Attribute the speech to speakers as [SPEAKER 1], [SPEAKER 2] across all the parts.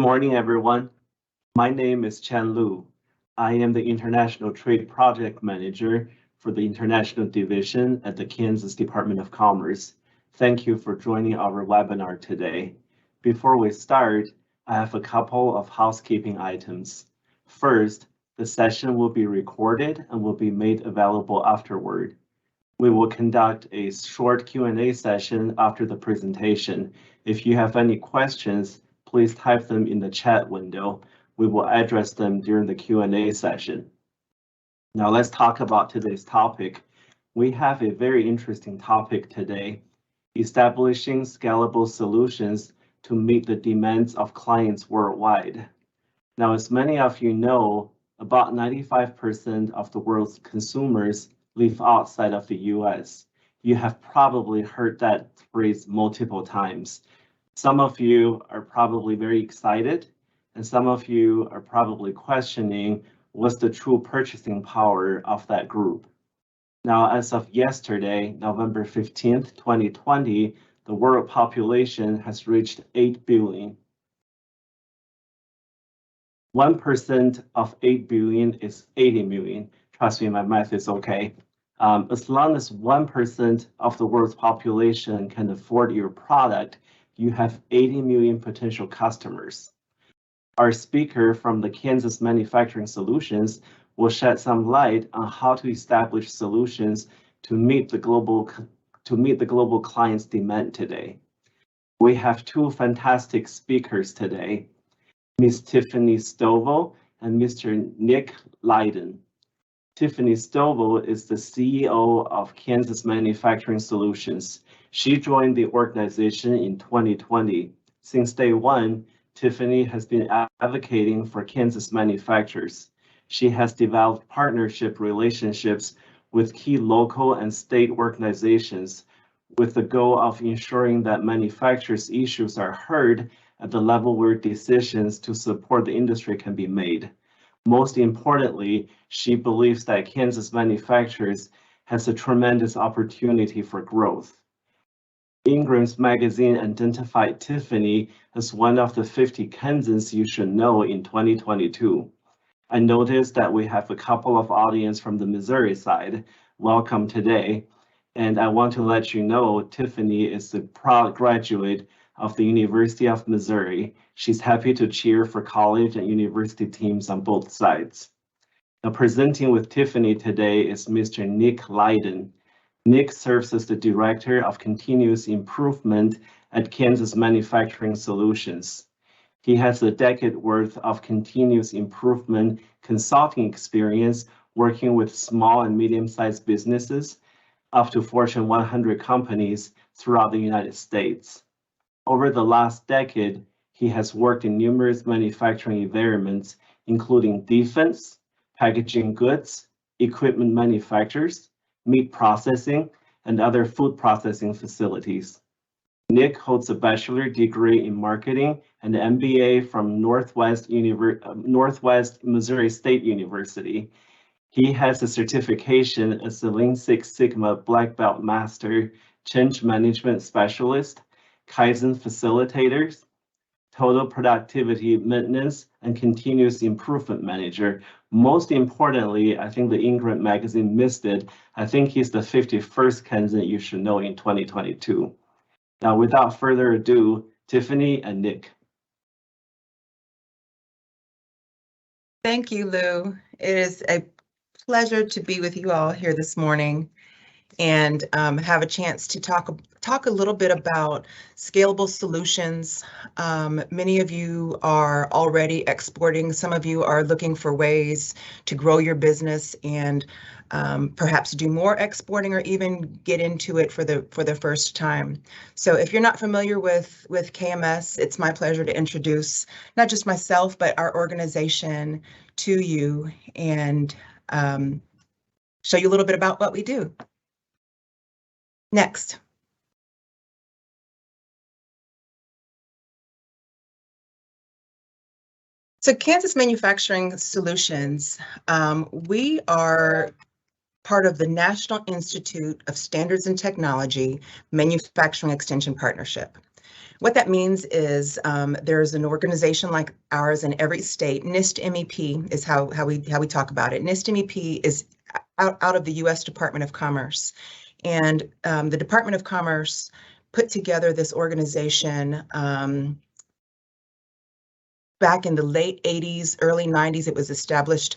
[SPEAKER 1] morning, everyone. My name is Chen Lu. I am the International Trade Project Manager for the International Division at the Kansas Department of Commerce. Thank you for joining our webinar today. Before we start, I have a couple of housekeeping items. First, the session will be recorded and will be made available afterward. We will conduct a short Q&A session after the presentation. If you have any questions, please type them in the chat window. We will address them during the Q&A session. Now let's talk about today's topic. We have a very interesting topic today, establishing scalable solutions to meet the demands of clients worldwide. Now, as many of you know, about 95% of the world's consumers live outside of the US. You have probably heard that phrase multiple times. Some of you are probably very excited, and some of you are probably questioning what's the true purchasing power of that group. Now, as of yesterday, November 15th, 2020, the world population has reached 8 billion. 1% of 8 billion is 80 million. Trust me, my math is okay. As long as 1% of the world's population can afford your product, you have 80 million potential customers. Our speaker from the Kansas Manufacturing Solutions will shed some light on how to establish solutions to meet the global client's demand today. We have two fantastic speakers today, Ms. Tiffany Stovall and Mr. Nick Lydon. Tiffany Stovall is the CEO of Kansas Manufacturing Solutions. She joined the organization in 2020. Since day one, Tiffany has been advocating for Kansas manufacturers. She has developed partnership relationships with key local and state organizations with the goal of ensuring that manufacturers' issues are heard at the level where decisions to support the industry can be made. Most importantly, she believes that Kansas manufacturers has a tremendous opportunity for growth. Ingram's magazine identified Tiffany as one of the 50 Kansans you should know in 2022. I noticed that we have a couple of audience from the Missouri side. Welcome today. And I want to let you know Tiffany is a proud graduate of the University of Missouri. She's happy to cheer for college and university teams on both sides. Now, presenting with Tiffany today is Mr. Nick Lydon. Nick serves as the Director of Continuous Improvement at Kansas Manufacturing Solutions. He has a decade worth of continuous improvement consulting experience working with small and medium-sized businesses up to Fortune 100 companies throughout the United States. Over the last decade, he has worked in numerous manufacturing environments, including defense, packaging goods, equipment manufacturers, meat processing, and other food processing facilities. Nick holds a bachelor's degree in marketing and an MBA from Northwest Missouri State University. He has a certification as a Lean Six Sigma Black Belt Master, Change Management Specialist, Kaizen Facilitators, Total Productivity Maintenance, and Continuous Improvement Manager. Most importantly, I think the Ingram magazine missed it. I think he's the 51st Kansan you should know in 2022. Now, without further ado, Tiffany and Nick.
[SPEAKER 2] Thank you, Lou. It is a pleasure to be with you all here this morning and have a chance to talk a little bit about scalable solutions. Many of you are already exporting. Some of you are looking for ways to grow your business and perhaps do more exporting or even get into it for the first time. So if you're not familiar with KMS, it's my pleasure to introduce not just myself, but our organization to you and show you a little bit about what we do. Next. So Kansas Manufacturing Solutions, we are part of the National Institute of Standards and Technology Manufacturing Extension Partnership. What that means is there's an organization like ours in every state. NIST MEP is how we talk about it. NIST MEP is out of the U.S. Department of Commerce, and the Department of Commerce put together this organization back in the late 80s, early 90s. It was established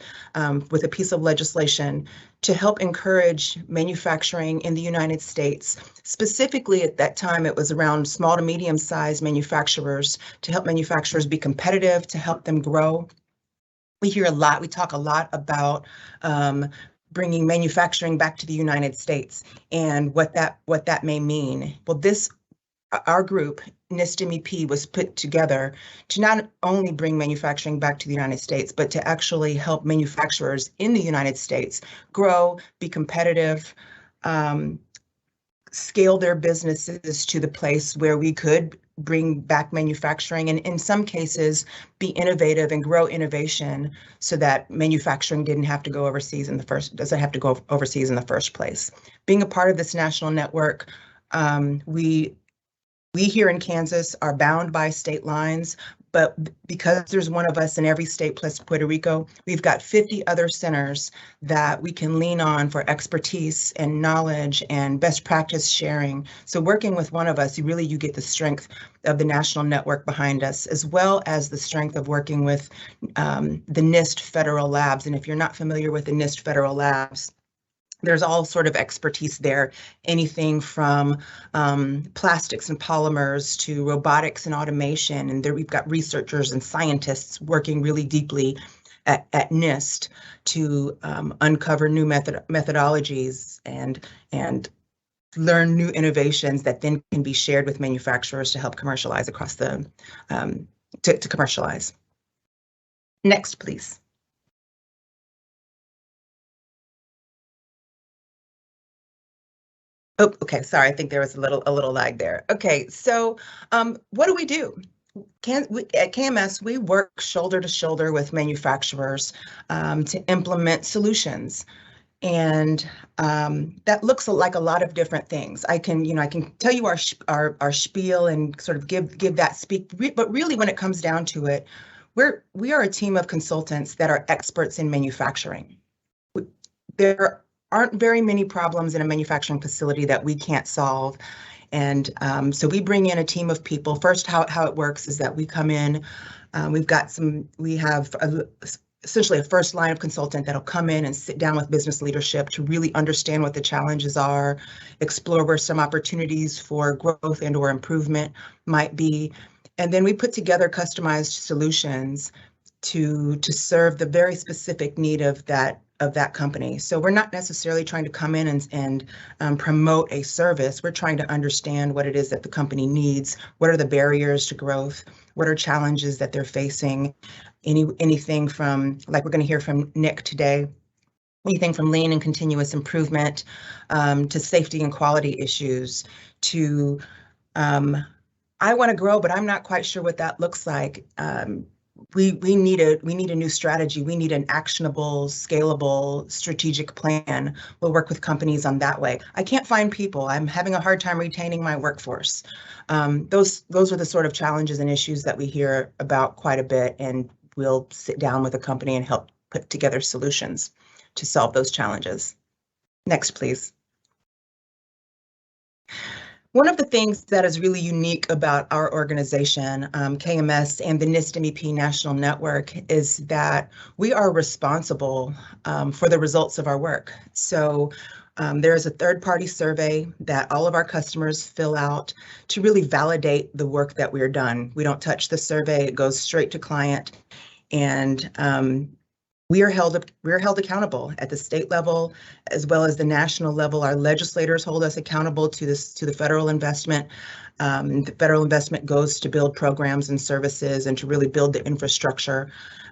[SPEAKER 2] with a piece of legislation to help encourage manufacturing in the United States. Specifically at that time, it was around small to medium-sized manufacturers, to help manufacturers be competitive, to help them grow. We talk a lot about bringing manufacturing back to the United States and what that may mean. Well, our group, NIST MEP, was put together to not only bring manufacturing back to the United States, but to actually help manufacturers in the United States grow, be competitive, scale their businesses to the place where we could bring back manufacturing, and in some cases be innovative and grow innovation so that manufacturing doesn't have to go overseas in the first place. Being a part of this national network, we here in Kansas are bound by state lines, but because there's one of us in every state plus Puerto Rico, we've got 50 other centers that we can lean on for expertise and knowledge and best practice sharing. So working with one of us, you get the strength of the national network behind us, as well as the strength of working with the NIST federal labs. And if you're not familiar with the NIST federal labs, there's all sort of expertise there, anything from plastics and polymers to robotics and automation. And there we've got researchers and scientists working really deeply at NIST to uncover new methodologies and learn new innovations that then can be shared with manufacturers to help commercialize across the, to commercialize. Next, please. Oh, okay, sorry, I think there was a little lag there. Okay, so what do we do? At KMS, we work shoulder to shoulder with manufacturers to implement solutions. And that looks like a lot of different things. I can tell you our spiel and sort of give that speak, but really when it comes down to it, we are a team of consultants that are experts in manufacturing. There aren't very many problems in a manufacturing facility that we can't solve. And so we bring in a team of people. First, how it works is that we come in, we have essentially a first line of consultant that'll come in and sit down with business leadership to really understand what the challenges are, explore where some opportunities for growth and or improvement might be. And then we put together customized solutions to serve the very specific need of that company. So we're not necessarily trying to come in and promote a service. We're trying to understand what it is that the company needs. What are the barriers to growth? What are challenges that they're facing? Anything from, like we're going to hear from Nick today, anything from lean and continuous improvement to safety and quality issues to I want to grow, but I'm not quite sure what that looks like. We need a new strategy. We need an actionable, scalable, strategic plan. We'll work with companies on that way. I can't find people. I'm having a hard time retaining my workforce. Those are the sort of challenges and issues that we hear about quite a bit, and we'll sit down with a company and help put together solutions to solve those challenges. Next, please. One of the things that is really unique about our organization, KMS and the NIST MEP National Network, is that we are responsible for the results of our work. So there is a third-party survey that all of our customers fill out to really validate the work that we're done. We don't touch the survey, it goes straight to client, and we're held accountable at the state level as well as the national level. Our legislators hold us accountable to the federal investment. The federal investment goes to build programs and services and to really build the infrastructure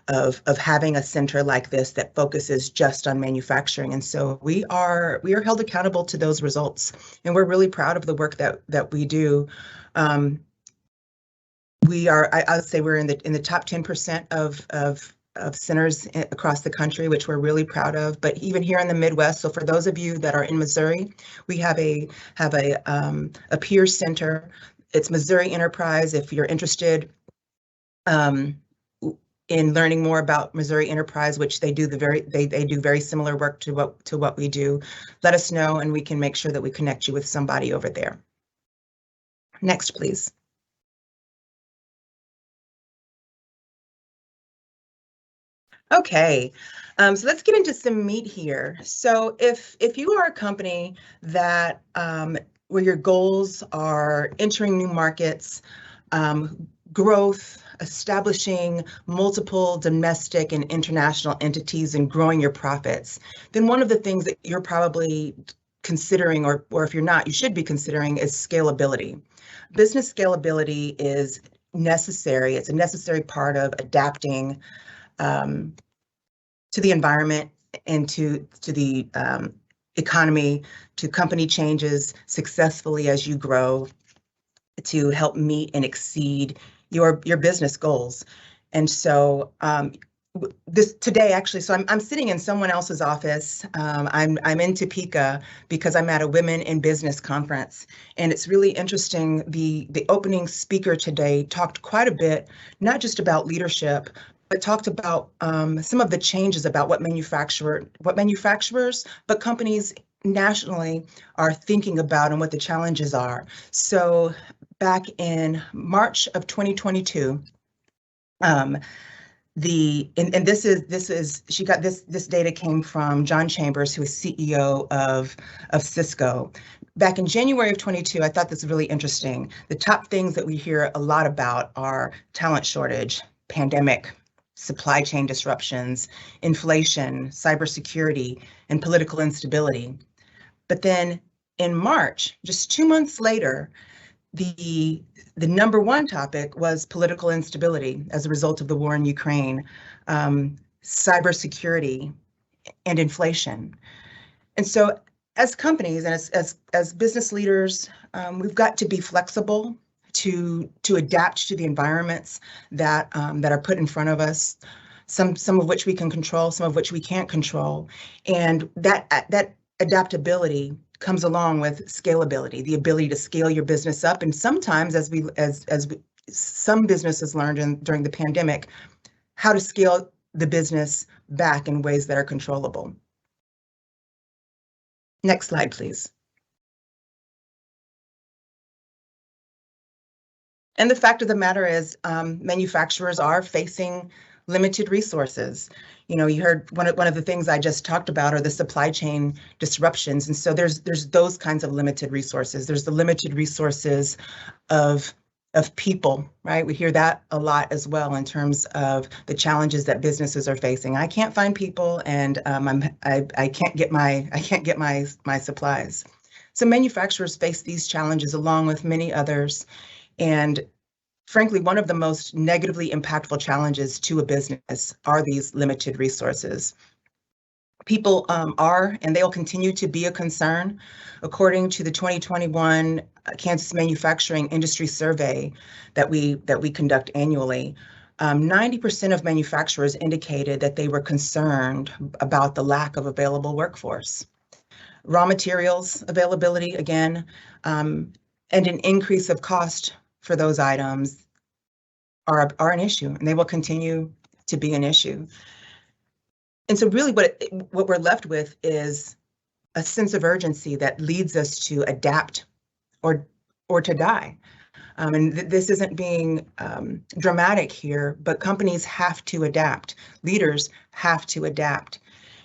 [SPEAKER 2] of having a center like this that focuses just on manufacturing. And so we are held accountable to those results, and we're really proud of the work that we do. I would say we're in the top 10% of centers across the country, which we're really proud of. But even here in the Midwest, so for those of you that are in Missouri, we have a peer center it's Missouri Enterprise. If you're interested in learning more about Missouri Enterprise, which they do they do very similar work to what we do, let us know and we can make sure that we connect you with somebody over there. Next, please. Okay, so let's get into some meat here. So if you are a company that where your goals are entering new markets, growth, establishing multiple domestic and international entities and growing your profits, then one of the things that you're probably considering, or if you're not, you should be considering, is scalability. Business scalability is necessary. It's a necessary part of adapting to the environment and to the economy, to company changes successfully as you grow, to help meet and exceed your business goals. And so this today, actually, so I'm sitting in someone else's office. I'm in Topeka because I'm at a Women in Business conference, and it's really interesting. The opening speaker today talked quite a bit, not just about leadership, but talked about some of the changes about what manufacturers, but companies nationally are thinking about and what the challenges are. So back in March of 2022, and this data came from John Chambers, who is CEO of Cisco. Back in January of 22, I thought this was really interesting. The top things that we hear a lot about are talent shortage, pandemic, supply chain disruptions, inflation, cybersecurity, and political instability. But then in March, just 2 months later, the number one topic was political instability as a result of the war in Ukraine, cybersecurity, and inflation. And so as companies and as business leaders, we've got to be flexible to adapt to the environments that are put in front of us, some of which we can control, some of which we can't control. And that adaptability comes along with scalability, the ability to scale your business up. And sometimes, as some businesses learned during the pandemic, how to scale the business back in ways that are controllable. Next slide, please. And the fact of the matter is, manufacturers are facing limited resources. You know, you heard one of the things I just talked about are the supply chain disruptions. And so there's those kinds of limited resources. There's the limited resources of people, right? We hear that a lot as well in terms of the challenges that businesses are facing. I can't find people, and I can't get my supplies. So manufacturers face these challenges along with many others. And frankly, one of the most negatively impactful challenges to a business are these limited resources. People are, and they'll continue to be, a concern. According to the 2021 Kansas Manufacturing Industry Survey that we conduct annually, 90% of manufacturers indicated that they were concerned about the lack of available workforce. Raw materials availability, again, and an increase of cost for those items are an issue, and they will continue to be an issue. And so really what we're left with is a sense of urgency that leads us to adapt or to die. And this isn't being dramatic here, but companies have to adapt. Leaders have to adapt.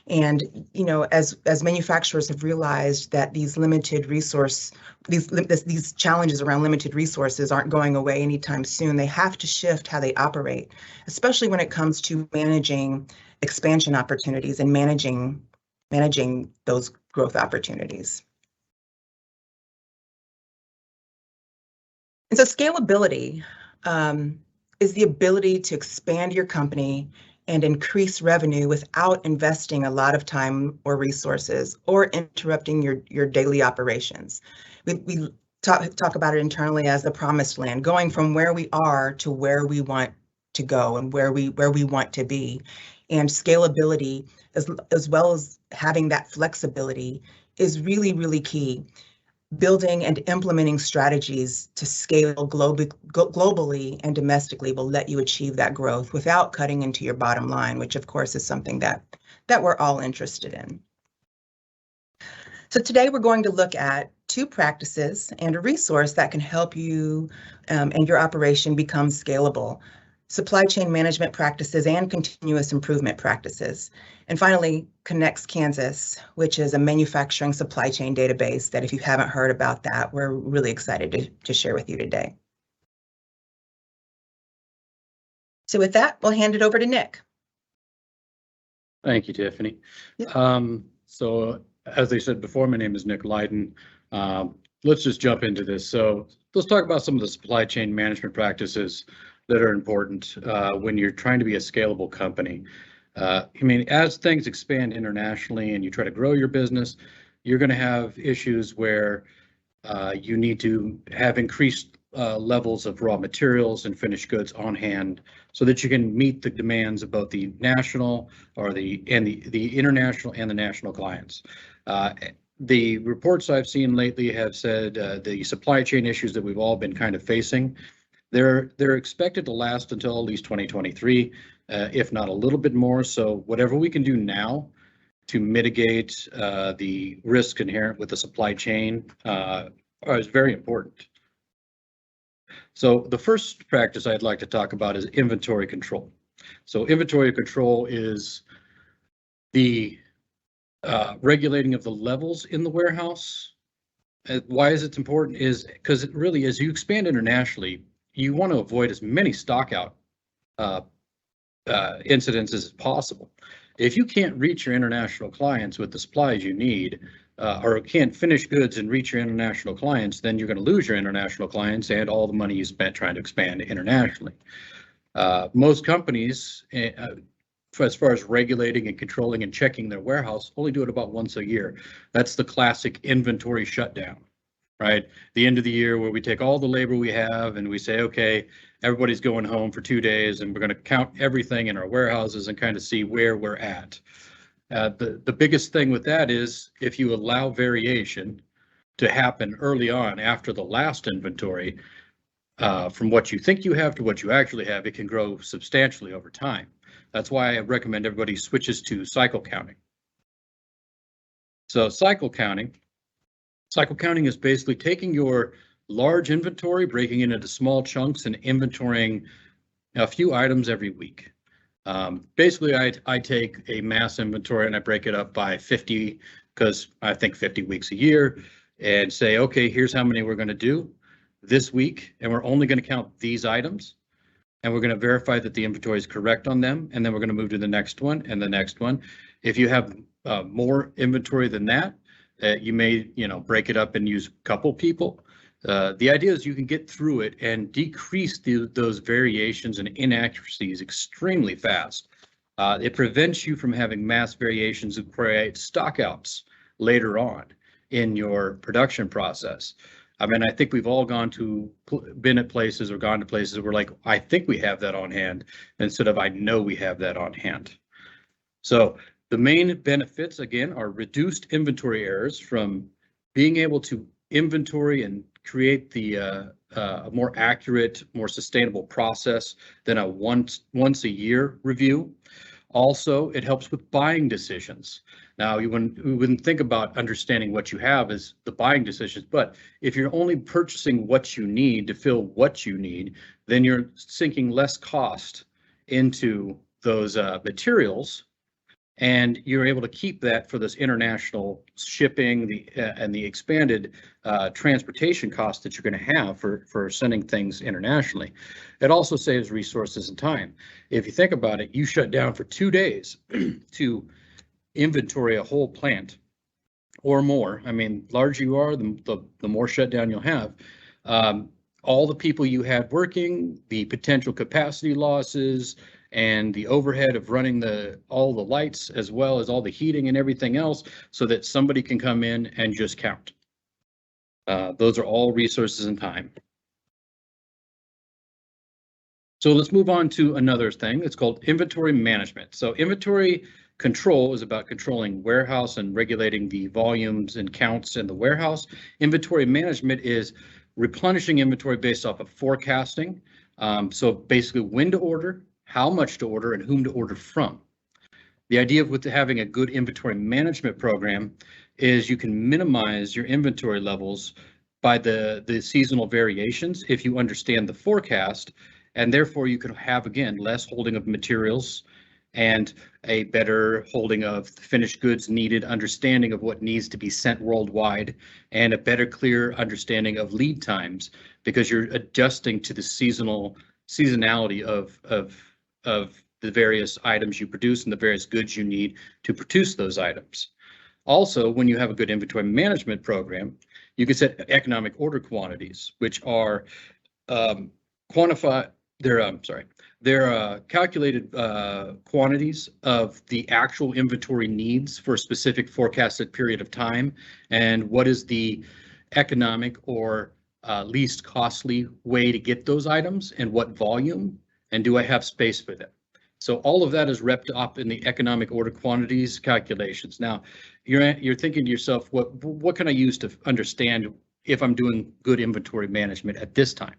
[SPEAKER 2] And, you know, as manufacturers have realized that these limited resource, these challenges around limited resources aren't going away anytime soon, they have to shift how they operate, especially when it comes to managing expansion opportunities and managing those growth opportunities. And so scalability is the ability to expand your company and increase revenue without investing a lot of time or resources or interrupting your daily operations. We talk about it internally as the promised land, going from where we are to where we want to go and where we want to be. And scalability, as well as having that flexibility, is really, really key. building and implementing strategies to scale globally and domestically will let you achieve that growth without cutting into your bottom line, which of course is something that we're all interested in. So today we're going to look at 2 practices and a resource that can help you and your operation become scalable: supply chain management practices and continuous improvement practices. And finally, Connects Kansas, which is a manufacturing supply chain database that if you haven't heard about that, we're really excited to share with you today. So with that, we'll hand it over to Nick.
[SPEAKER 3] Thank you, Tiffany.
[SPEAKER 2] Yep.
[SPEAKER 3] So as I said before, my name is Nick Lydon. Let's just jump into this. So let's talk about some of the supply chain management practices that are important when you're trying to be a scalable company. I mean, as things expand internationally and you try to grow your business, you're going to have issues where you need to have increased levels of raw materials and finished goods on hand so that you can meet the demands of both the national or the international and the national clients. The reports I've seen lately have said the supply chain issues that we've all been kind of facing, they're expected to last until at least 2023, if not a little bit more. So whatever we can do now to mitigate the risk inherent with the supply chain is very important. So the first practice I'd like to talk about is inventory control. So inventory control is the regulating of the levels in the warehouse. Why is it important? Is because it really, as you expand internationally, you want to avoid as many stockout incidents as possible. If you can't reach your international clients with the supplies you need, or can't finish goods and reach your international clients, then you're going to lose your international clients and all the money you spent trying to expand internationally. Most companies, as far as regulating and controlling and checking their warehouse, only do it about once a year. That's the classic inventory shutdown, right? The end of the year where we take all the labor we have and we say, okay, everybody's going home for 2 days and we're going to count everything in our warehouses and kind of see where we're at. The biggest thing with that is if you allow variation to happen early on after the last inventory, from what you think you have to what you actually have, it can grow substantially over time. That's why I recommend everybody switches to cycle counting. So cycle counting is basically taking your large inventory, breaking it into small chunks and inventorying a few items every week. Basically, I take a mass inventory and I break it up by 50, because I think 50 weeks a year, and say, okay, here's how many we're going to do this week, and we're only going to count these items, and we're going to verify that the inventory is correct on them, and then we're going to move to the next one and the next one. If you have more inventory than that, you may, break it up and use a couple people. The idea is you can get through it and decrease those variations and inaccuracies extremely fast. It prevents you from having mass variations that create stockouts later on in your production process. I mean, I think we've all been at places or gone to places where like, I think we have that on hand instead of I know we have that on hand. So the main benefits, again, are reduced inventory errors from being able to inventory and create a more accurate, more sustainable process than a once a year review. Also, it helps with buying decisions. Now, we wouldn't think about understanding what you have as the buying decisions, but if you're only purchasing what you need to fill what you need, then you're sinking less cost into those materials, and you're able to keep that for this international shipping and the expanded transportation costs that you're going to have for sending things internationally. It also saves resources and time. If you think about it, you shut down for 2 days to inventory a whole plant or more. I mean, larger you are, the more shutdown you'll have. All the people you had working, the potential capacity losses, and the overhead of running all the lights as well as all the heating and everything else so that somebody can come in and just count. Those are all resources and time. So let's move on to another thing. It's called inventory management. So inventory Control is about controlling warehouse and regulating the volumes and counts in the warehouse. Inventory management is replenishing inventory based off of forecasting. So basically when to order, how much to order, and whom to order from. The idea with having a good inventory management program is you can minimize your inventory levels by the seasonal variations if you understand the forecast, and therefore you can have, again, less holding of materials and a better holding of finished goods needed, understanding of what needs to be sent worldwide, and a better, clear understanding of lead times, because you're adjusting to the seasonality of the various items you produce and the various goods you need to produce those items. Also, when you have a good inventory management program, you can set economic order quantities, which are they're calculated quantities of the actual inventory needs for a specific forecasted period of time, and what is the economic or least costly way to get those items, and what volume, and do I have space for them? So all of that is repped up in the economic order quantities calculations. Now, you're thinking to yourself, what can I use to understand if I'm doing good inventory management at this time?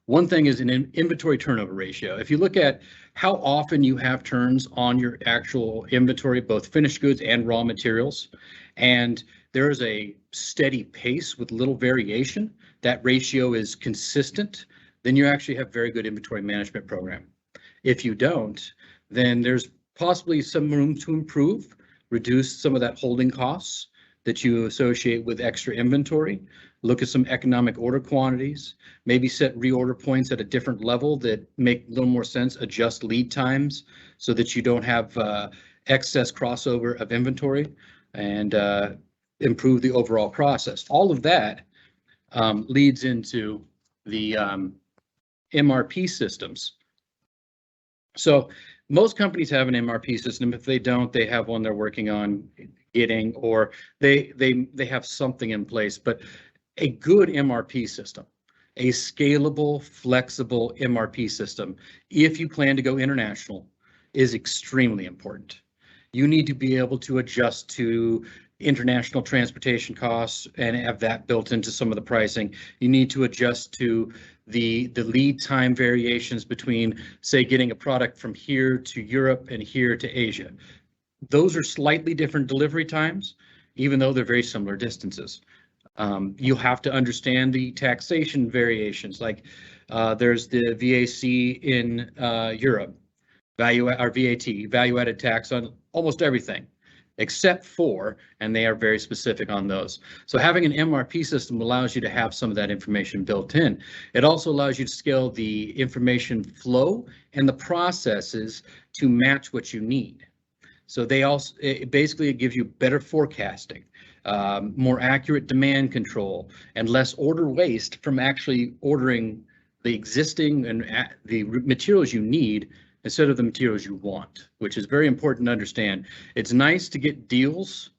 [SPEAKER 3] One thing is an inventory turnover ratio. If you look at how often you have turns on your actual inventory, both finished goods and raw materials, and there is a steady pace with little variation, that ratio is consistent, then you actually have very good inventory management program. If you don't, then there's possibly some room to improve, reduce some of that holding costs that you associate with extra inventory, look at some economic order quantities, maybe set reorder points at a different level that make a little more sense, adjust lead times so that you don't have excess crossover of inventory, and improve the overall process. All of that leads into the MRP systems. So most companies have an MRP system. If they don't, they have one they're working on getting, or they have something in place. But a good MRP system, a scalable, flexible MRP system, if you plan to go international, is extremely important. You need to be able to adjust to international transportation costs and have that built into some of the pricing. You need to adjust to the lead time variations between, say, getting a product from here to Europe and here to Asia. Those are slightly different delivery times, even though they're very similar distances. You'll have to understand the taxation variations, like there's the VAC in Europe, VAT, value-added tax on almost everything, except for, and they are very specific on those. So having an MRP system allows you to have some of that information built in. It also allows you to scale the information flow and the processes to match what you need. So it basically gives you better forecasting, more accurate demand control, and less order waste from actually ordering the existing and the materials you need instead of the materials you want, which is very important to understand. It's nice to get deals,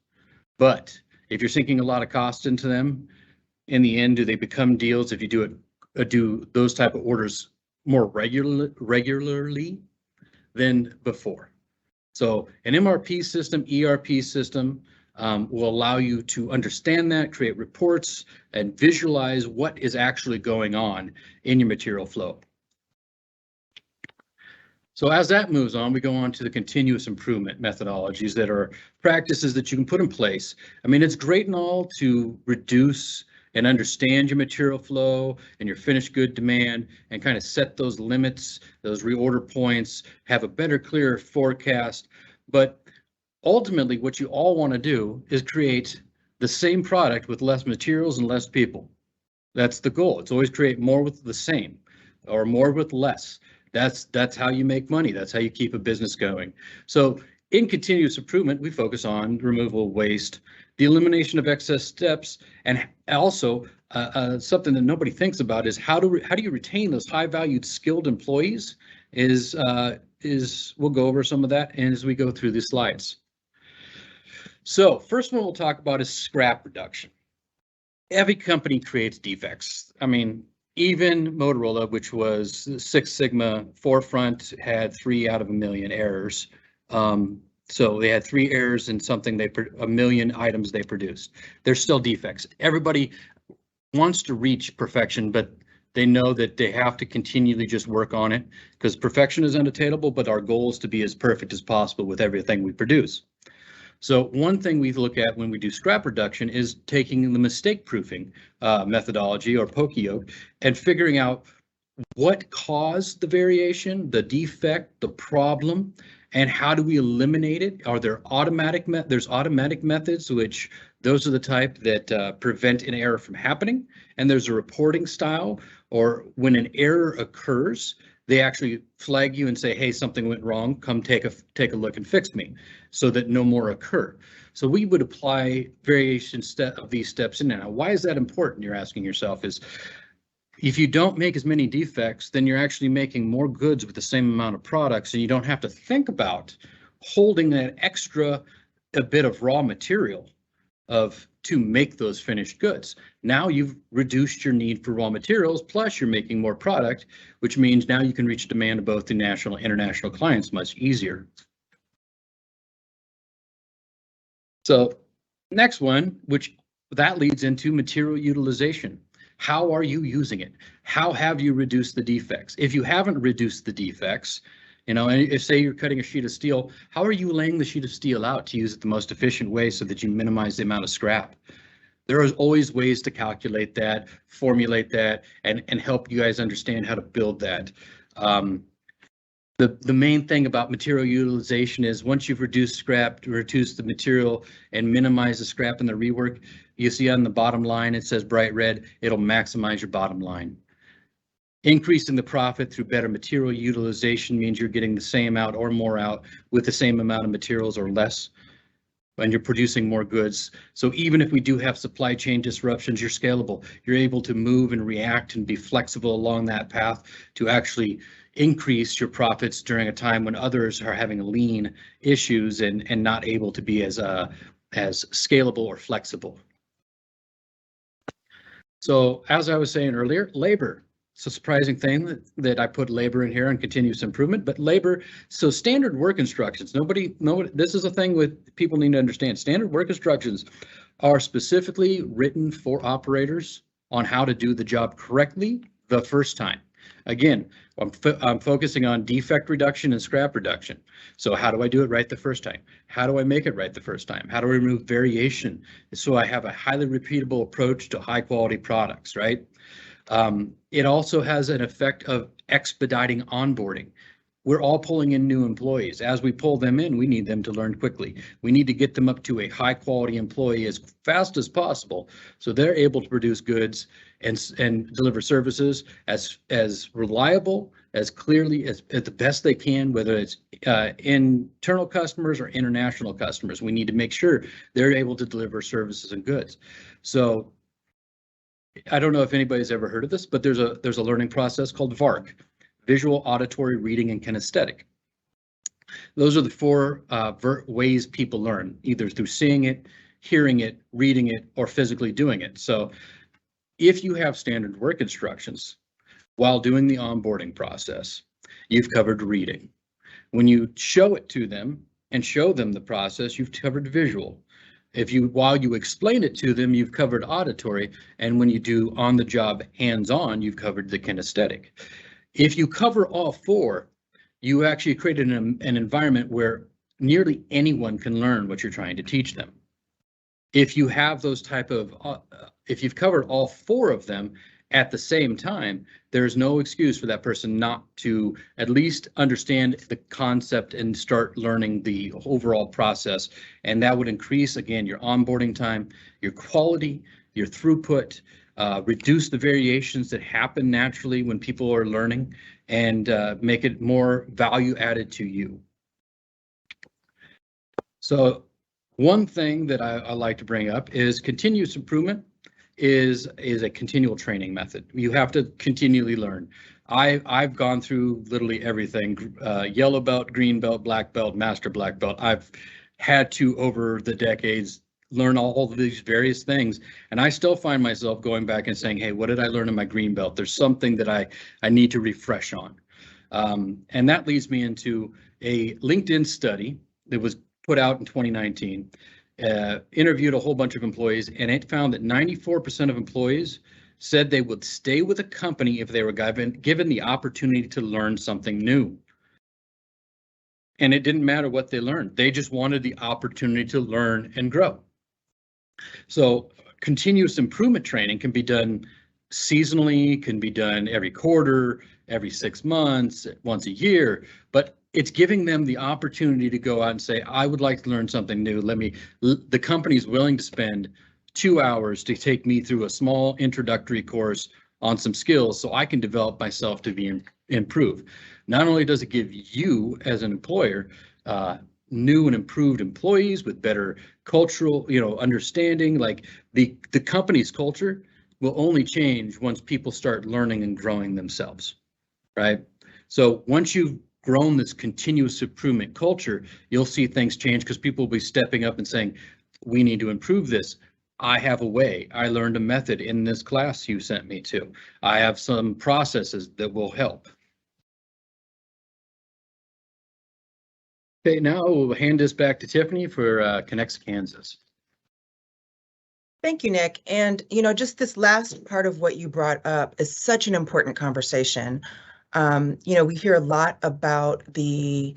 [SPEAKER 3] but if you're sinking a lot of cost into them, in the end, do they become deals if you do those type of orders more regularly than before? So an MRP system, ERP system will allow you to understand that, create reports, and visualize what is actually going on in your material flow. So as that moves on, we go on to the continuous improvement methodologies that are practices that you can put in place. I mean, it's great and all to reduce and understand your material flow and your finished good demand and kind of set those limits, those reorder points, have a better, clearer forecast. But ultimately, what you all want to do is create the same product with less materials and less people. That's the goal. It's always create more with the same or more with less. That's how you make money. That's how you keep a business going. So in continuous improvement, we focus on removal of waste, the elimination of excess steps, and also something that nobody thinks about is how do you retain those high-valued skilled employees we'll go over some of that as we go through the slides. So first one we'll talk about is scrap reduction. Every company creates defects. I mean, even Motorola, which was Six Sigma forefront, had 3 out of a million errors. So they had 3 errors in something a million items they produced. There's still defects. Everybody wants to reach perfection, but they know that they have to continually just work on it because perfection is unattainable, but our goal is to be as perfect as possible with everything we produce. So one thing we look at when we do scrap reduction is taking the mistake proofing methodology or poka-yoke and figuring out what caused the variation, the defect, the problem, and how do we eliminate it? Are there there's automatic methods, which those are the type that prevent an error from happening. And there's a reporting style, or when an error occurs, they actually flag you and say, hey, something went wrong, come take a look and fix me, so that no more occur. So we would apply variation of these steps in. Now, why is that important? You're asking yourself is, if you don't make as many defects, then you're actually making more goods with the same amount of products, and you don't have to think about holding that extra a bit of raw material to make those finished goods. Now you've reduced your need for raw materials, plus you're making more product, which means now you can reach demand of both the national and international clients much easier. So next one, which that leads into material utilization. How are you using it? How have you reduced the defects? If you haven't reduced the defects, and if say you're cutting a sheet of steel, how are you laying the sheet of steel out to use it the most efficient way so that you minimize the amount of scrap? There are always ways to calculate that, formulate that, and help you guys understand how to build that. The main thing about material utilization is once you've reduced scrap, reduce the material and minimize the scrap in the rework, you see on the bottom line, it says bright red, it'll maximize your bottom line. Increasing the profit through better material utilization means you're getting the same out or more out with the same amount of materials or less, and you're producing more goods. So even if we do have supply chain disruptions, you're scalable. You're able to move and react and be flexible along that path to actually increase your profits during a time when others are having lean issues and not able to be as scalable or flexible. So as I was saying earlier, labor. It's a surprising thing that I put labor in here and continuous improvement, but labor, so standard work instructions, nobody, this is a thing with people need to understand. Standard work instructions are specifically written for operators on how to do the job correctly the first time. Again, I'm focusing on defect reduction and scrap reduction. So how do I do it right the first time? How do I make it right the first time? How do I remove variation? So I have a highly repeatable approach to high quality products, right? It also has an effect of expediting onboarding. We're all pulling in new employees. As we pull them in, we need them to learn quickly. We need to get them up to a high quality employee as fast as possible so they're able to produce goods and deliver services as reliable, as clearly as the best they can, whether it's internal customers or international customers. We need to make sure they're able to deliver services and goods. So I don't know if anybody's ever heard of this, but there's a learning process called VARC, visual, auditory, reading, and kinesthetic. Those are the 4 ways people learn, either through seeing it, hearing it, reading it, or physically doing it. So if you have standard work instructions while doing the onboarding process, you've covered reading. When you show it to them and show them the process, you've covered visual. While you explain it to them, you've covered auditory, and when you do on-the-job hands-on, you've covered the kinesthetic. If you cover all 4, you actually created an environment where nearly anyone can learn what you're trying to teach them. If you have those if you've covered all 4 of them at the same time, there's no excuse for that person not to at least understand the concept and start learning the overall process. And that would increase, again, your onboarding time, your quality, your throughput, reduce the variations that happen naturally when people are learning, and make it more value added to you. So one thing that I like to bring up is continuous improvement is a continual training method. You have to continually learn. I've gone through literally everything, yellow belt, green belt, black belt, master black belt. I've had to, over the decades, learn all of these various things, and I still find myself going back and saying, hey, what did I learn in my green belt? There's something that I need to refresh on. And that leads me into a LinkedIn study that was put out in 2019, interviewed a whole bunch of employees, and it found that 94% of employees said they would stay with a company if they were given the opportunity to learn something new. And it didn't matter what they learned. They just wanted the opportunity to learn and grow. So continuous improvement training can be done seasonally, can be done every quarter, every 6 months, once a year, but it's giving them the opportunity to go out and say, I would like to learn something new. The company's willing to spend 2 hours to take me through a small introductory course on some skills so I can develop myself to improve. Not only does it give you as an employer new and improved employees with better cultural, understanding, like the company's culture will only change once people start learning and growing themselves, right? So once you've grown this continuous improvement culture, you'll see things change because people will be stepping up and saying, we need to improve this. I have a way. I learned a method in this class you sent me to. I have some processes that will help. Okay, now we'll hand this back to Tiffany for Connects Kansas.
[SPEAKER 2] Thank you, Nick. And, just this last part of what you brought up is such an important conversation. We hear a lot about the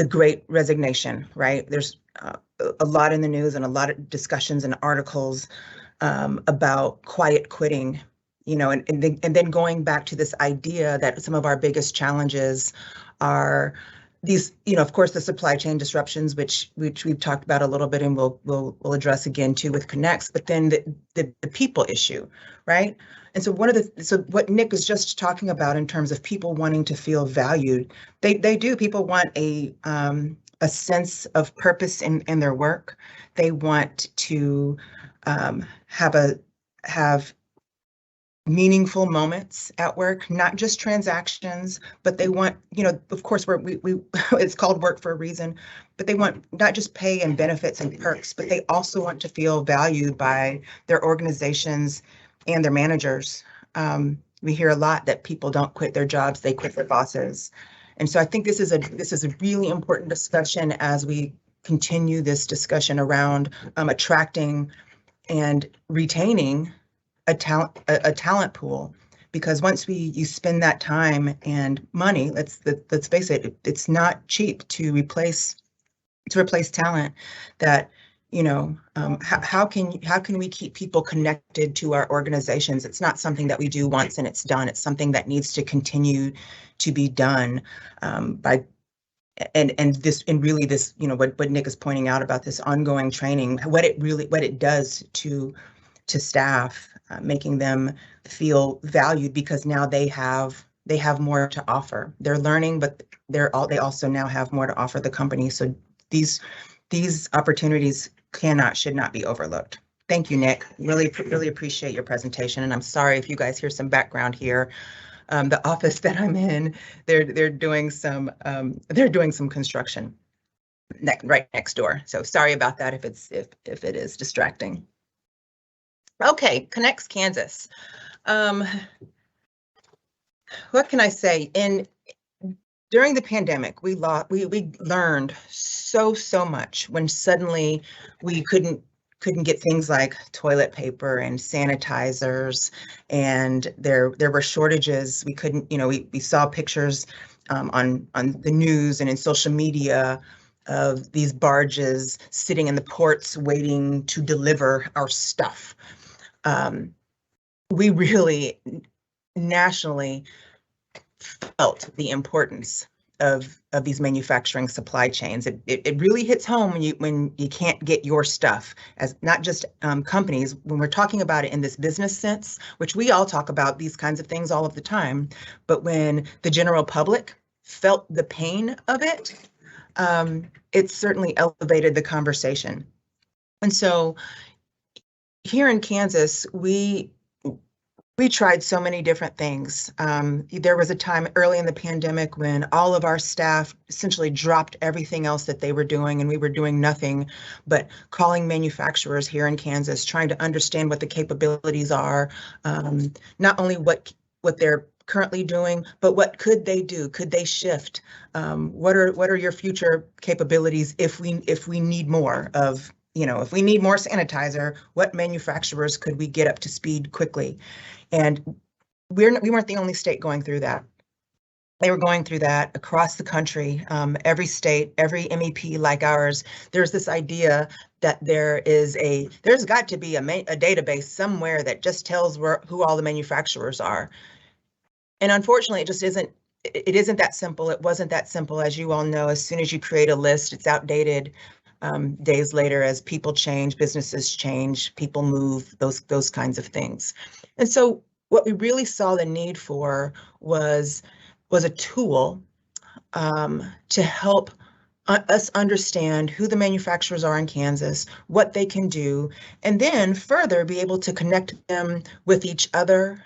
[SPEAKER 2] Great Resignation, right? There's a lot in the news and a lot of discussions and articles about quiet quitting, and then going back to this idea that some of our biggest challenges are these, of course, the supply chain disruptions, which we've talked about a little bit, and we'll address again too with Connects, but then the people issue, right? And so what Nick was just talking about in terms of people wanting to feel valued, they do. People want a sense of purpose in their work. They want to have meaningful moments at work, not just transactions, but they want, of course, we it's called work for a reason, but they want not just pay and benefits and perks, but they also want to feel valued by their organizations and their managers. We hear a lot that people don't quit their jobs, they quit their bosses. And so I think this is a really important discussion as we continue this discussion around attracting and retaining a talent pool, because once you spend that time and money, let's face it, it's not cheap to replace talent. That how can we keep people connected to our organizations? It's not something that we do once and it's done. It's something that needs to continue to be done by. And really this, what Nick is pointing out about this ongoing training, what it does to staff, making them feel valued, because now they have more to offer. They're learning, but they also now have more to offer the company. So these opportunities should not be overlooked. Thank you, Nick. Really appreciate your presentation. And I'm sorry if you guys hear some background here. The office that I'm in, they're doing some construction right next door. So sorry about that if it is distracting. Okay, Connects Kansas. What can I say? During the pandemic, we learned so much when suddenly we couldn't get things like toilet paper and sanitizers, and there were shortages. We couldn't, we saw pictures on the news and in social media of these barges sitting in the ports waiting to deliver our stuff. We really nationally felt the importance of these manufacturing supply chains. It really hits home when you can't get your stuff, as not just companies. When we're talking about it in this business sense, which we all talk about these kinds of things all of the time, but when the general public felt the pain of it, it certainly elevated the conversation. And so here in Kansas, we tried so many different things. There was a time early in the pandemic when all of our staff essentially dropped everything else that they were doing, and we were doing nothing but calling manufacturers here in Kansas, trying to understand what the capabilities are, not only what their currently doing, but what could they do? Could they shift? What are your future capabilities if we need more of, if we need more sanitizer, what manufacturers could we get up to speed quickly? And we weren't the only state going through that. They were going through that across the country. Every state, every MEP like ours, there's this idea that there's got to be a database somewhere that just tells who all the manufacturers are. And unfortunately, it isn't that simple. It wasn't that simple. As you all know, as soon as you create a list, it's outdated days later as people change, businesses change, people move, those kinds of things. And so what we really saw the need for was a tool to help us understand who the manufacturers are in Kansas, what they can do, and then further be able to connect them with each other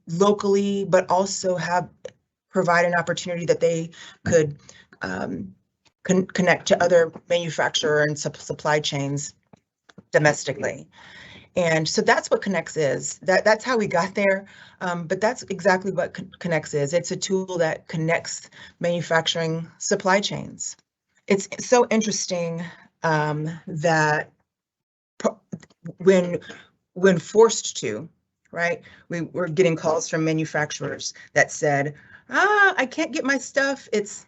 [SPEAKER 2] locally, but also provide an opportunity that they could connect to other manufacturer and supply chains domestically. And so that's what Connects is. That's how we got there, but that's exactly what Connects is. It's a tool that connects manufacturing supply chains. It's so interesting that when forced to, right, we were getting calls from manufacturers that said, I can't get my stuff. It's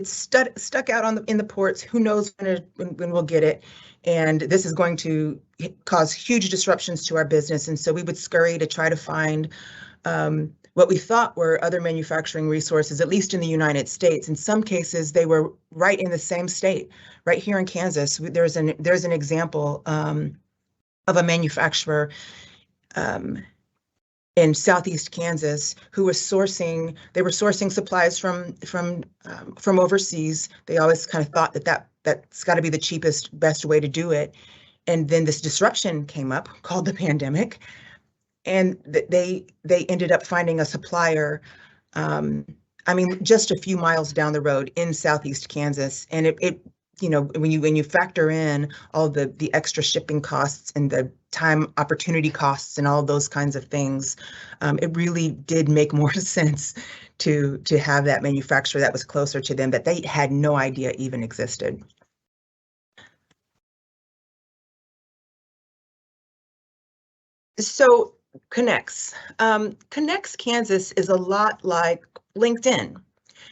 [SPEAKER 2] stuck out in the ports. Who knows when we'll get it? And this is going to cause huge disruptions to our business. And so we would scurry to try to find what we thought were other manufacturing resources, at least in the United States. In some cases, they were right in the same state, right here in Kansas. There's an example of a manufacturer in Southeast Kansas who was sourcing supplies from overseas. They always kind of thought that's got to be the cheapest, best way to do it. And then this disruption came up called the pandemic, and they ended up finding a supplier, just a few miles down the road in Southeast Kansas. And it when you factor in all the extra shipping costs and the time opportunity costs and all those kinds of things, it really did make more sense to have that manufacturer that was closer to them that they had no idea even existed. So Connects Kansas is a lot like LinkedIn.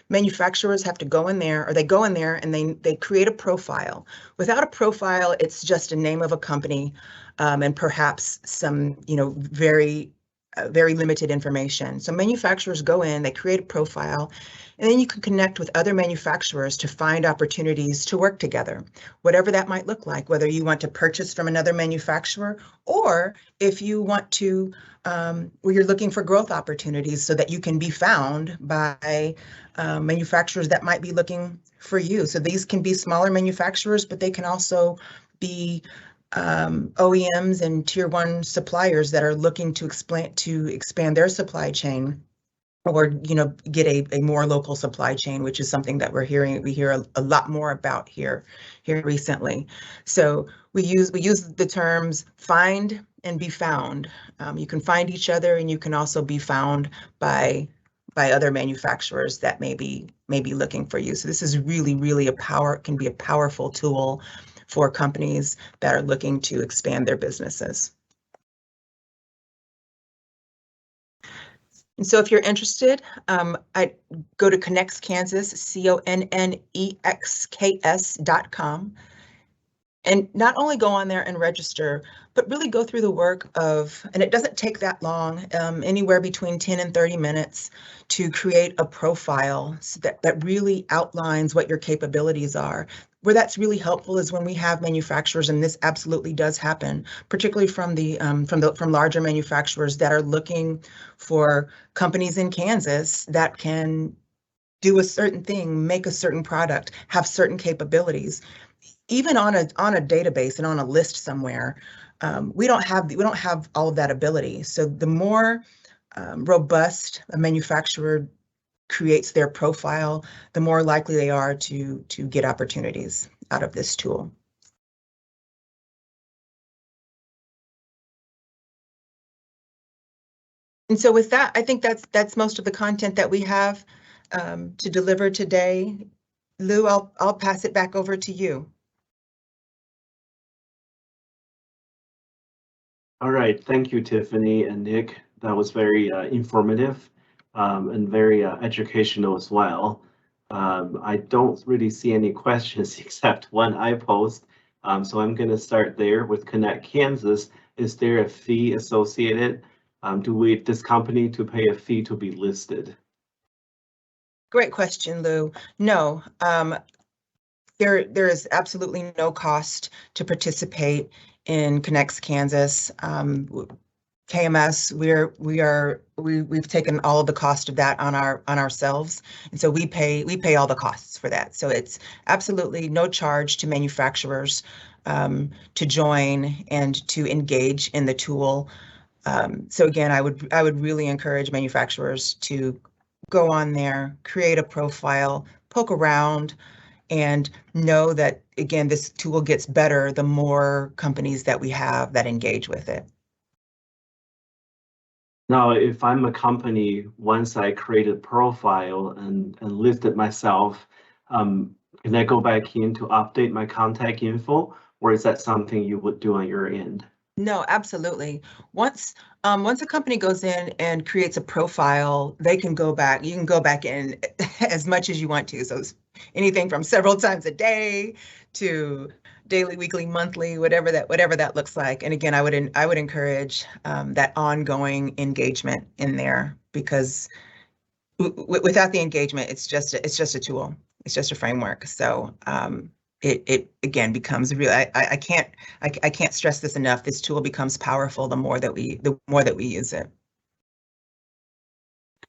[SPEAKER 2] Manufacturers have to go in there, or they go in there and they create a profile. Without a profile, it's just a name of a company and perhaps some very limited information. So manufacturers go in, they create a profile, and then you can connect with other manufacturers to find opportunities to work together, whatever that might look like, whether you want to purchase from another manufacturer, or if you want to, where you're looking for growth opportunities so that you can be found by manufacturers that might be looking for you. So these can be smaller manufacturers, but they can also be OEMs and tier one suppliers that are looking to expand their supply chain, or get a more local supply chain, which is something that we hear a lot more about here recently. So we use the terms find and be found. You can find each other, and you can also be found by other manufacturers that may be looking for you. So this is really can be a powerful tool for companies that are looking to expand their businesses. And so if you're interested, I go to Connects Kansas, CONNEXKS.com. And not only go on there and register, but really go through the work of, and it doesn't take that long, anywhere between 10 and 30 minutes to create a profile that really outlines what your capabilities are. Where that's really helpful is when we have manufacturers, and this absolutely does happen, particularly from larger manufacturers that are looking for companies in Kansas that can do a certain thing, make a certain product, have certain capabilities. Even on a database and on a list somewhere, we don't have all of that ability. So the more robust a manufacturer creates their profile, the more likely they are to get opportunities out of this tool. And so with that, I think that's most of the content that we have to deliver today. Lou, I'll pass it back over to you.
[SPEAKER 1] All right, thank you, Tiffany and Nick. That was very informative and very educational as well. I don't really see any questions except one I posed. So I'm going to start there with Connect Kansas. Is there a fee associated? Do we, this company, to pay a fee to be listed?
[SPEAKER 2] Great question, Lou. No, there is absolutely no cost to participate in Connects Kansas. KMS, we've taken all of the cost of that on ourselves, and so we pay all the costs for that. So it's absolutely no charge to manufacturers to join and to engage in the tool. So again, I would really encourage manufacturers to go on there, create a profile, poke around, and know that, again, this tool gets better the more companies that we have that engage with it.
[SPEAKER 1] Now, if I'm a company, once I create a profile and list it myself, can I go back in to update my contact info, or is that something you would do on your end?
[SPEAKER 2] No, absolutely. Once a company goes in and creates a profile, they can go back. You can go back in as much as you want to. So it's anything from several times a day to daily, weekly, monthly, whatever that looks like. And again, I would encourage that ongoing engagement in there, because without the engagement, it's just a tool. It's just a framework. So it again becomes real. I can't stress this enough. This tool becomes powerful the more that we use it.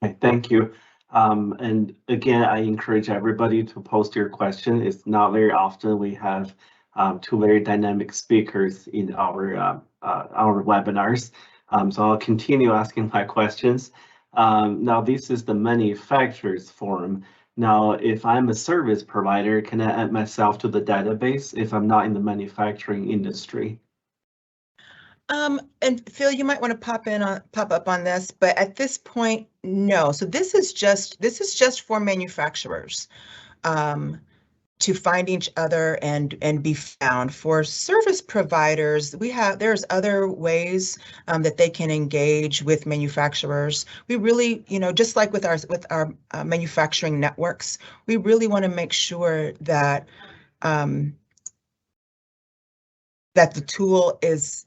[SPEAKER 1] Okay, thank you. And again, I encourage everybody to post your question. It's not very often we have two very dynamic speakers in our webinars. So I'll continue asking my questions. Now, this is the manufacturer's form. Now, if I'm a service provider, can I add myself to the database if I'm not in the manufacturing industry?
[SPEAKER 2] And Phil, you might want to pop up on this, but at this point, no. So this is just for manufacturers to find each other and be found. For service providers, there's other ways that they can engage with manufacturers. We really, just like with our manufacturing networks, we really want to make sure that that the tool is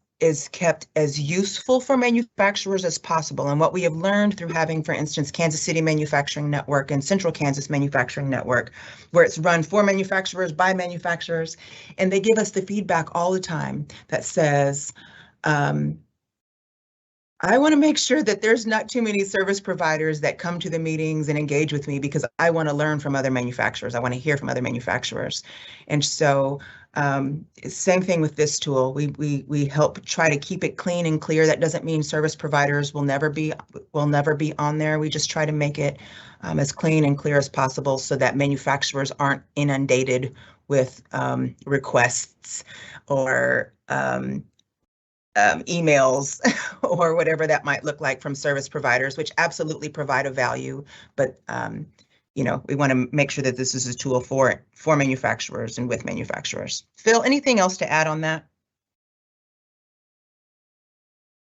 [SPEAKER 2] kept as useful for manufacturers as possible. And what we have learned through having, for instance, Kansas City Manufacturing Network and Central Kansas Manufacturing Network, where it's run for manufacturers by manufacturers, and they give us the feedback all the time that says, I want to make sure that there's not too many service providers that come to the meetings and engage with me, because I want to learn from other manufacturers. I want to hear from other manufacturers. And so same thing with this tool. We help try to keep it clean and clear. That doesn't mean service providers will never be on there. We just try to make it as clean and clear as possible so that manufacturers aren't inundated with requests or emails or whatever that might look like from service providers, which absolutely provide a value. But we want to make sure that this is a tool for manufacturers and with manufacturers. Phil, anything else to add on that?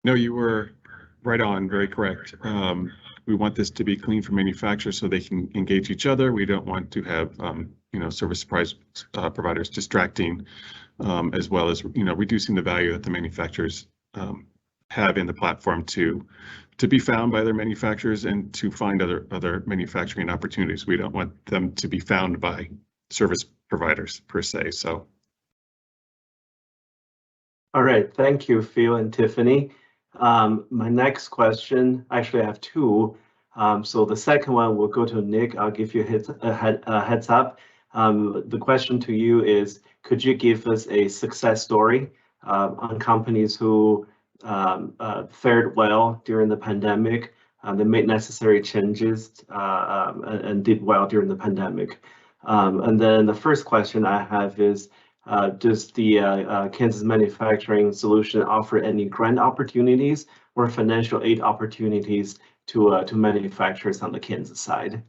[SPEAKER 4] No, you were right on, very correct. We want this to be clean for manufacturers so they can engage each other. We don't want to have, service providers distracting, as well as, reducing the value that the manufacturers have in the platform to be found by other manufacturers and to find other manufacturing opportunities. We don't want them to be found by service providers per se. So.
[SPEAKER 1] All right, thank you, Phil and Tiffany. My next question, actually I have two. So the second one will go to Nick. I'll give you a heads up. The question to you is, could you give us a success story on companies who fared well during the pandemic, they made necessary changes and did well during the pandemic? And then the first question I have is, Does the Kansas Manufacturing Solution offer any grant opportunities or financial aid opportunities to manufacturers on the Kansas side?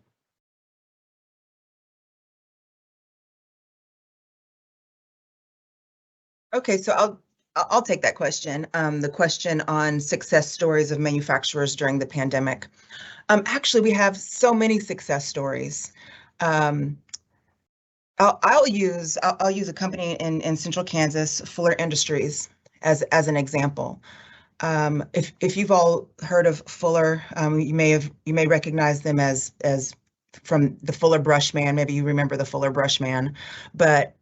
[SPEAKER 2] Okay, so I'll take that question. The question on success stories of manufacturers during the pandemic. Actually, we have so many success stories. I'll use a company in Central Kansas, Fuller Industries, as an example. If you've all heard of Fuller, you may recognize them as from the Fuller Brush Man. Maybe you remember the Fuller Brush Man. But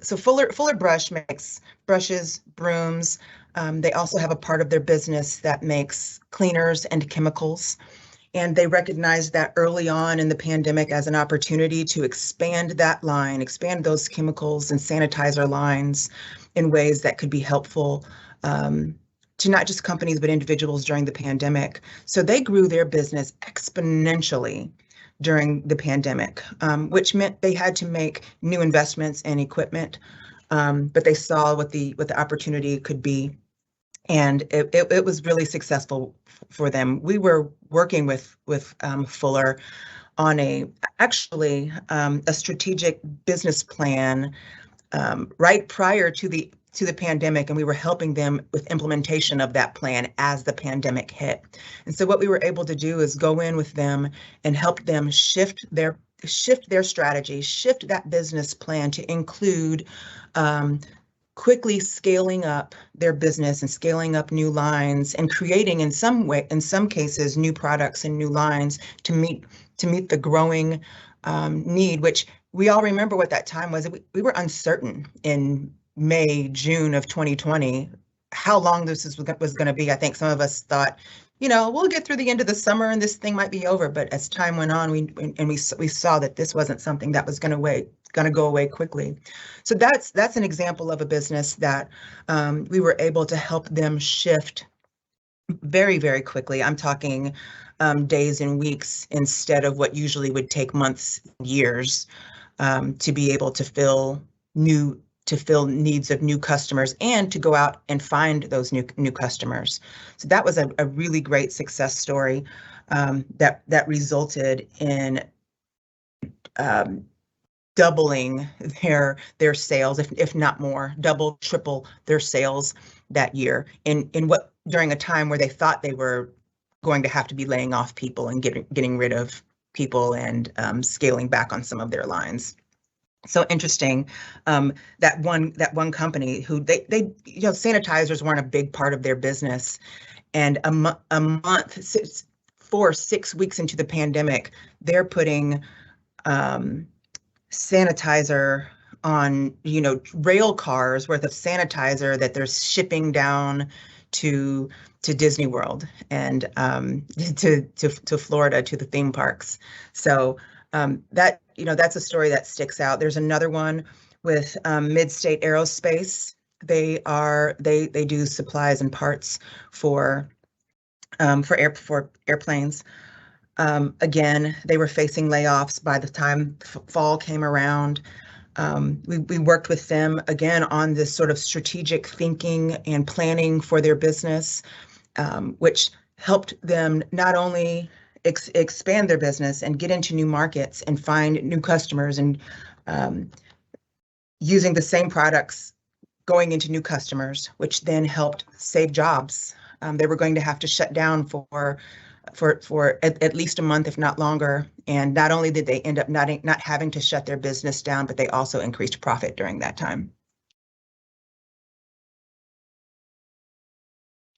[SPEAKER 2] so Fuller Brush makes brushes, brooms. They also have a part of their business that makes cleaners and chemicals. And they recognized that early on in the pandemic as an opportunity to expand that line, expand those chemicals and sanitizer lines in ways that could be helpful to not just companies, but individuals during the pandemic. So they grew their business exponentially during the pandemic, which meant they had to make new investments in equipment, but they saw what the opportunity could be. And it was really successful for them. We were working with Fuller on actually a strategic business plan right prior to the pandemic, and we were helping them with implementation of that plan as the pandemic hit. And so what we were able to do is go in with them and help them shift their strategy, shift that business plan to include quickly scaling up their business and scaling up new lines and creating in some cases new products and new lines to meet the growing need, which we all remember what that time was. We were uncertain in May, June of 2020 how long this was going to be. I think some of us thought, we'll get through the end of the summer and this thing might be over. But as time went on, we saw that this wasn't something that was going to go away quickly. So that's an example of a business that we were able to help them shift very, very quickly. I'm talking days and weeks instead of what usually would take months, years, to be able to fill needs of new customers and to go out and find those new customers. So that was a really great success story that resulted in doubling their sales, if not more, double, triple their sales that year in what during a time where they thought they were going to have to be laying off people and getting rid of people and scaling back on some of their lines. So interesting that one company who they sanitizers weren't a big part of their business, and a month 6 weeks into the pandemic, they're putting sanitizer on rail cars worth of sanitizer that they're shipping down to Disney World and to Florida, to the theme parks. So that's a story that sticks out. There's another one with Mid-State Aerospace. They do supplies and parts for airplanes. Again, they were facing layoffs by the time fall came around. We worked with them again on this sort of strategic thinking and planning for their business, which helped them not only expand their business and get into new markets and find new customers and using the same products going into new customers, which then helped save jobs. They were going to have to shut down for at least a month, if not longer. And not only did they end up not having to shut their business down, but they also increased profit during that time.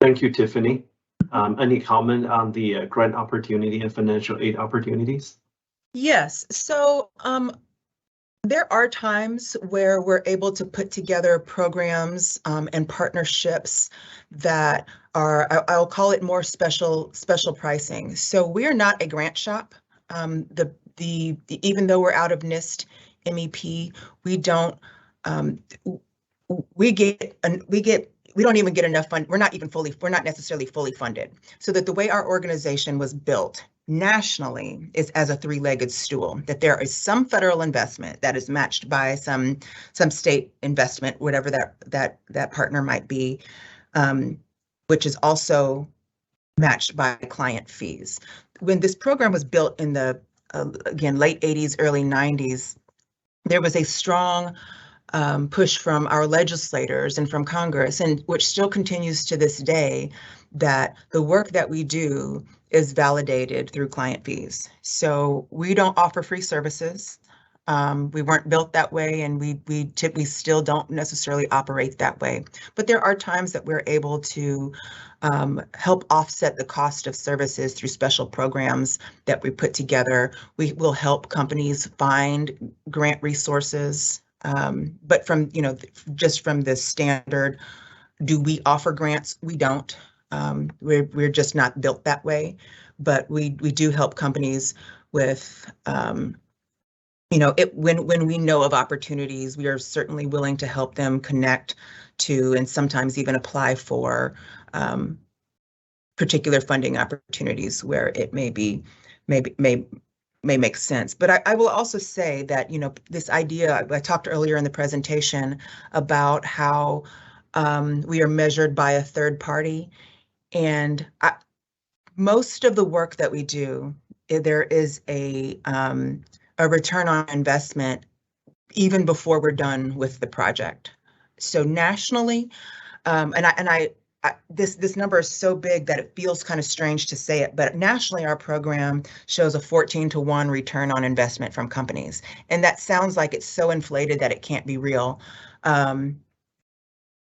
[SPEAKER 1] Thank you, Tiffany. Any comment on the grant opportunity and financial aid opportunities?
[SPEAKER 2] Yes. So there are times where we're able to put together programs and partnerships that are, I'll call it more special pricing. So we're not a grant shop. Even though we're out of NIST MEP, we don't even get enough fund. We're not necessarily fully funded. So that the way our organization was built nationally is as a three-legged stool, that there is some federal investment that is matched by some state investment, whatever that partner might be, which is also matched by client fees. When this program was built in the, again, late 80s, early 90s, there was a strong push from our legislators and from Congress, and which still continues to this day, that the work that we do is validated through client fees. So we don't offer free services. We weren't built that way, and we still don't necessarily operate that way. But there are times that we're able to help offset the cost of services through special programs that we put together. We will help companies find grant resources. But from, just from the standard, do we offer grants? We don't. We're just not built that way. But we do help companies with, when we know of opportunities, we are certainly willing to help them connect to, and sometimes even apply for particular funding opportunities where it may make sense. But I will also say that, this idea, I talked earlier in the presentation about how we are measured by a third party. And most of the work that we do, there is a return on investment even before we're done with the project. So nationally, this number is so big that it feels kind of strange to say it, but nationally, our program shows a 14-to-1 return on investment from companies. And that sounds like it's so inflated that it can't be real.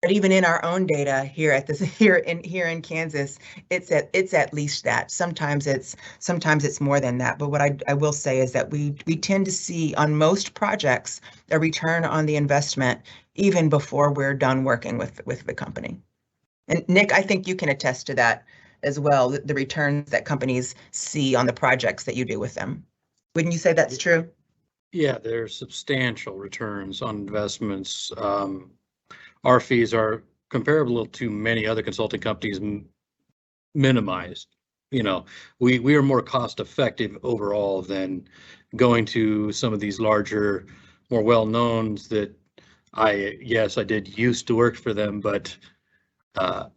[SPEAKER 2] But even in our own data here in Kansas, it's at least that. Sometimes it's more than that. But what I will say is that we tend to see on most projects a return on the investment even before we're done working with the company. And Nick, I think you can attest to that as well, the returns that companies see on the projects that you do with them. Wouldn't you say that's true?
[SPEAKER 3] Yeah, there's substantial returns on investments. Our fees are comparable to many other consulting companies, minimized. We are more cost effective overall than going to some of these larger, more well-knowns that I did used to work for them, but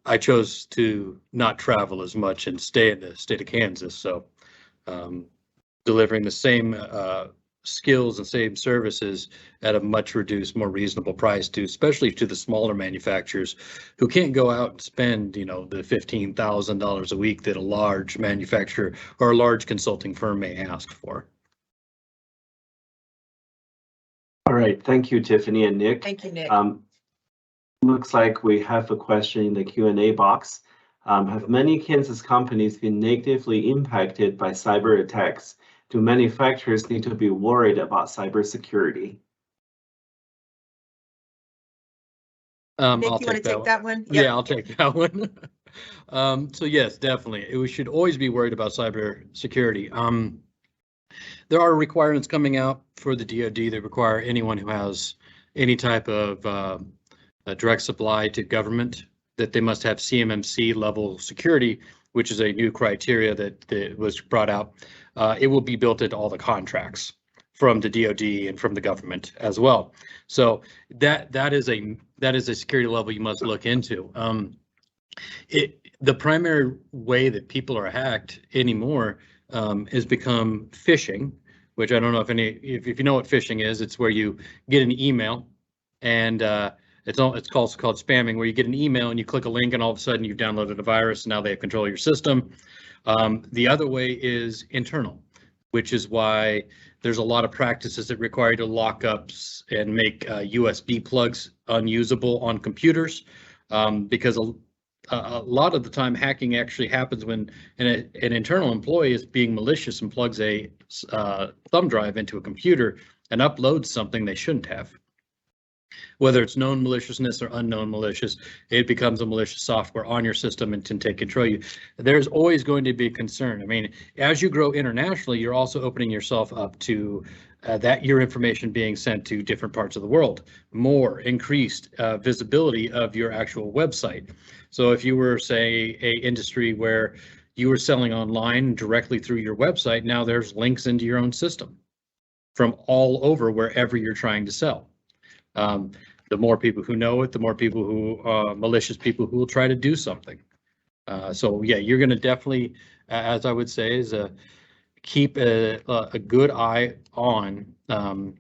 [SPEAKER 3] I chose to not travel as much and stay in the state of Kansas. So delivering the same skills and same services at a much reduced, more reasonable price especially to the smaller manufacturers who can't go out and spend, the $15,000 a week that a large manufacturer or a large consulting firm may ask for.
[SPEAKER 1] All right, thank you, Tiffany and Nick.
[SPEAKER 2] Thank you, Nick.
[SPEAKER 1] Looks like we have a question in the Q&A box. Have many Kansas companies been negatively impacted by cyber attacks? Do manufacturers need to be worried about cybersecurity?
[SPEAKER 2] Nick, you want to take that one?
[SPEAKER 3] Yep. Yeah, I'll take that one. So yes, definitely. We should always be worried about cybersecurity. There are requirements coming out for the DoD that require anyone who has any type of a direct supply to government that they must have CMMC level security, which is a new criteria that was brought out. It will be built into all the contracts from the DoD and from the government as well. So that is a security level you must look into. The primary way that people are hacked anymore has become phishing, which I don't know if you know what phishing is. It's where you get an email and it's called spamming, where you get an email and you click a link and all of a sudden you've downloaded a virus and now they have control of your system. The other way is internal, which is why there's a lot of practices that require you to lock up and make USB plugs unusable on computers, because a lot of the time hacking actually happens when an internal employee is being malicious and plugs a thumb drive into a computer and uploads something they shouldn't have. Whether it's known maliciousness or unknown malicious, it becomes a malicious software on your system and can take control of you. There's always going to be concern. I mean, as you grow internationally, you're also opening yourself up to that your information being sent to different parts of the world, more increased visibility of your actual website. So if you were, say, a industry where you were selling online directly through your website. Now there's links into your own system from all over wherever you're trying to sell. The more people who know it, the more people who, malicious people who will try to do something. So yeah, you're going to definitely, as I would say, is keep a good eye on the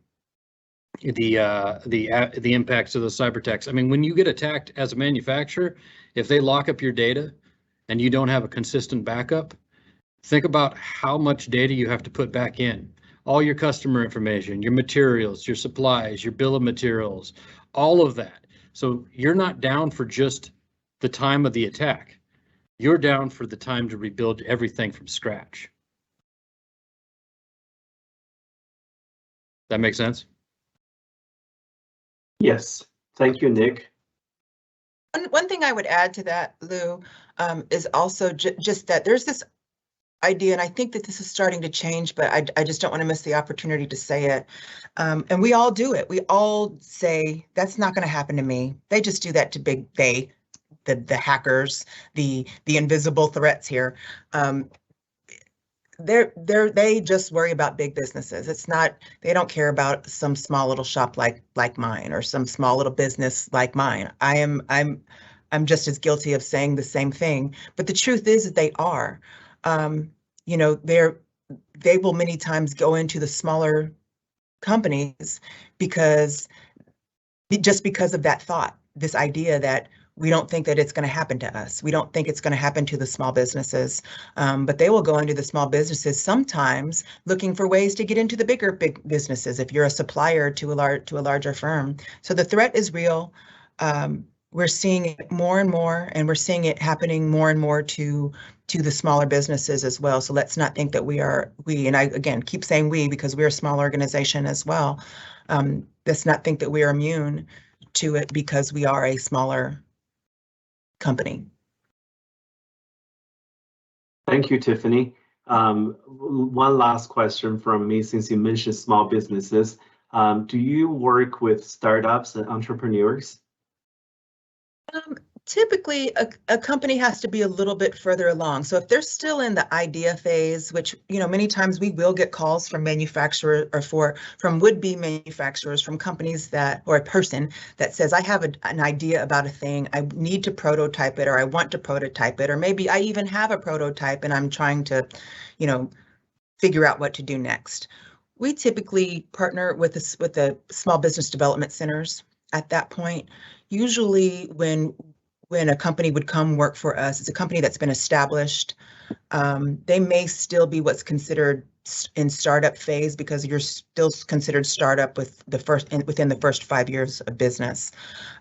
[SPEAKER 3] impacts of the cyber attacks. I mean, when you get attacked as a manufacturer, if they lock up your data and you don't have a consistent backup, think about how much data you have to put back in. All your customer information, your materials, your supplies, your bill of materials, all of that. So you're not down for just the time of the attack. You're down for the time to rebuild everything from scratch. That makes sense?
[SPEAKER 1] Yes, thank you, Nick.
[SPEAKER 2] One thing I would add to that, Lou, is also just that there's this idea, and I think that this is starting to change, but I just don't want to miss the opportunity to say it. And we all do it. We all say, that's not going to happen to me. They just do that to the hackers, the invisible threats here. They just worry about big businesses. It's not, they don't care about some small little shop like mine or some small little business like mine. I'm just as guilty of saying the same thing, but the truth is that they are. You know, they will many times go into the smaller companies because of that thought, this idea that we don't think that it's going to happen to us. We don't think it's going to happen to the small businesses, but they will go into the small businesses sometimes looking for ways to get into the big businesses if you're a supplier to a larger firm. So the threat is real. We're seeing it more and more, and we're seeing it happening more and more to the smaller businesses as well. So let's not think that we, and I again keep saying we because we're a small organization as well. Let's not think that we are immune to it because we are a smaller company.
[SPEAKER 1] Thank you, Tiffany. One last question from me, since you mentioned small businesses. Do you work with startups and entrepreneurs?
[SPEAKER 2] Typically, a company has to be a little bit further along. So if they're still in the idea phase, which, you know, many times we will get calls from manufacturers or from would-be manufacturers, from companies that, or a person that says, I have an idea about a thing, I need to prototype it, or I want to prototype it, or maybe I even have a prototype and I'm trying to, you know, figure out what to do next. We typically partner with the small business development centers at that point. Usually when a company would come work for us, it's a company that's been established. They may still be what's considered in startup phase because you're still considered startup within the first 5 years of business.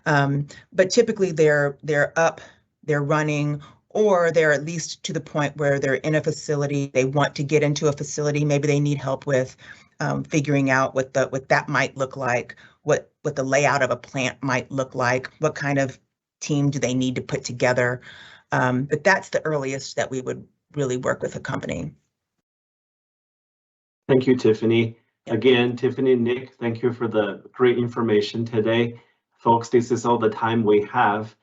[SPEAKER 2] But typically they're up, they're running, or they're at least to the point where they're in a facility, they want to get into a facility, maybe they need help with figuring out what that might look like, what the layout of a plant might look like, what kind of team do they need to put together. But that's the earliest that we would really work with a company.
[SPEAKER 1] Thank you, Tiffany. Again, Tiffany and Nick, thank you for the great information today. Folks, this is all the time we have.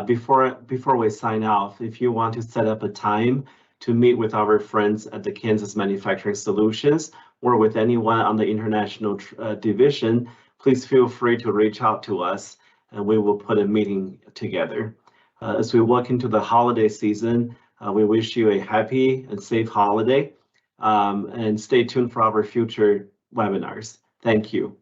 [SPEAKER 1] Before we sign off, if you want to set up a time to meet with our friends at the Kansas Manufacturing Solutions or with anyone on the international division, please feel free to reach out to us and we will put a meeting together. As we walk into the holiday season, we wish you a happy and safe holiday, and stay tuned for our future webinars. Thank you.